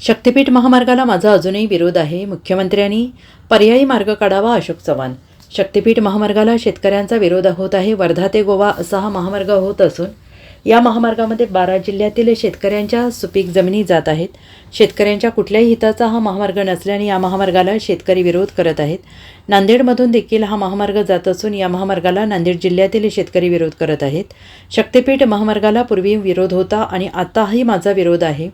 शक्तीपीठ महामार्गाला माझा अजूनही विरोध आहे. मुख्यमंत्र्यांनी पर्यायी मार्ग काढावा. अशोक चव्हाण. शक्तीपीठ महामार्गाला शेतकऱ्यांचा विरोध होत आहे. वर्धा ते गोवा असा हा महामार्ग होत असून या महामार्गामध्ये 12 जिल्ह्यातील शेतकऱ्यांच्या सुपीक जमिनी जात आहेत. शेतकऱ्यांच्या कुठल्याही हिताचा हा महामार्ग नसल्याने या महामार्गाला शेतकरी विरोध करत आहेत. नांदेडमधून देखील हा महामार्ग जात असून या महामार्गाला नांदेड जिल्ह्यातील शेतकरी विरोध करत आहेत. शक्तीपीठ महामार्गाला पूर्वी विरोध होता आणि आताही माझा विरोध आहे.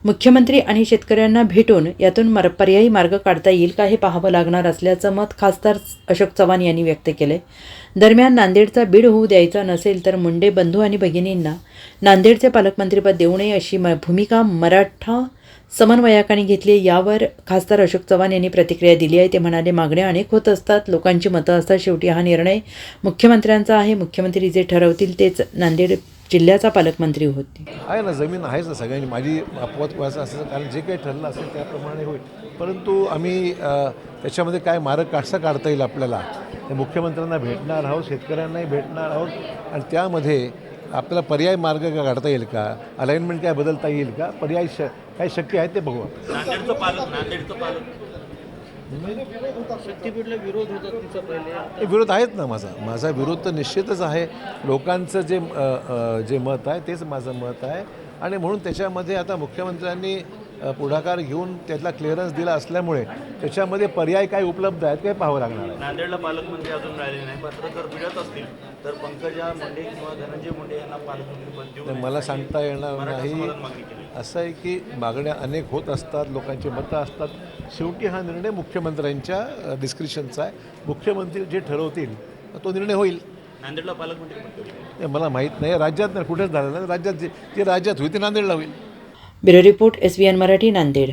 मुख्यमंत्री आणि शेतकऱ्यांना भेटून यातून पर्यायी मार्ग काढता येईल का हे पाहावं लागणार असल्याचं मत खासदार अशोक चव्हाण यांनी व्यक्त केलं. दरम्यान नांदेडचा बीड होऊ द्यायचा नसेल तर मुंडे बंधू आणि भगिनींना नांदेडचे पालकमंत्रीपद देऊ नये अशी भूमिका मराठा समन्वयकांनी घेतली. यावर खासदार अशोक चव्हाण यांनी प्रतिक्रिया दिली आहे. ते म्हणाले, मागण्या अनेक होत असतात, लोकांची मतं असतात, शेवटी हा निर्णय मुख्यमंत्र्यांचा आहे. मुख्यमंत्री जे ठरवतील तेच नांदेड जिल्ह्याचा पालकमंत्री होते. आहे ना, जमीन आहेच ना सगळ्यांनी. माझी अपवाद व्हायचं असेल कारण जे काही ठरलं असेल त्याप्रमाणे होईल. परंतु आम्ही त्याच्यामध्ये काय मार्ग कसा काढता येईल आपल्याला हे मुख्यमंत्र्यांना भेटणार आहोत, शेतकऱ्यांनाही भेटणार आहोत आणि त्यामध्ये आपल्याला पर्याय मार्ग का काढता येईल का, अलाइनमेंट काय बदलता येईल का, पर्याय काय शक्य आहे ते बघू. नांदेडचं पालक शक्तीपीठला विरोध होता तुमचा पहिले? विरोध आहेत ना. माझा विरोध तर निश्चितच आहे. लोकांचं जे मत आहे तेच माझं मत आहे आणि म्हणून त्याच्यामध्ये आता मुख्यमंत्र्यांनी पुढाकार घेऊन त्यातला क्लिअरन्स दिला असल्यामुळे त्याच्यामध्ये पर्याय काय उपलब्ध आहेत काय पाहावं लागणार आहे. नांदेडला पालकमंत्री अजून राहिले नाही, मात्र जर मिळत असतील तर पंकजा मुंडे किंवा धनंजय मुंडे यांना पालकमंत्रीपद देऊ मला सांगता येणार नाही. असं आहे की मागण्या अनेक होत असतात, लोकांची मतं असतात. शेवटी हा निर्णय मुख्यमंत्र्यांच्या डिस्क्रिप्शनचा आहे. मुख्यमंत्री जे ठरवतील तो निर्णय होईल. नांदेडला पालकमंत्री मला माहीत नाही. राज्यात नाही, कुठेच झालं नाही. राज्यात जे राज्यात होईल ते नांदेडला होईल. Bureau report SBN Marathi, Nanded.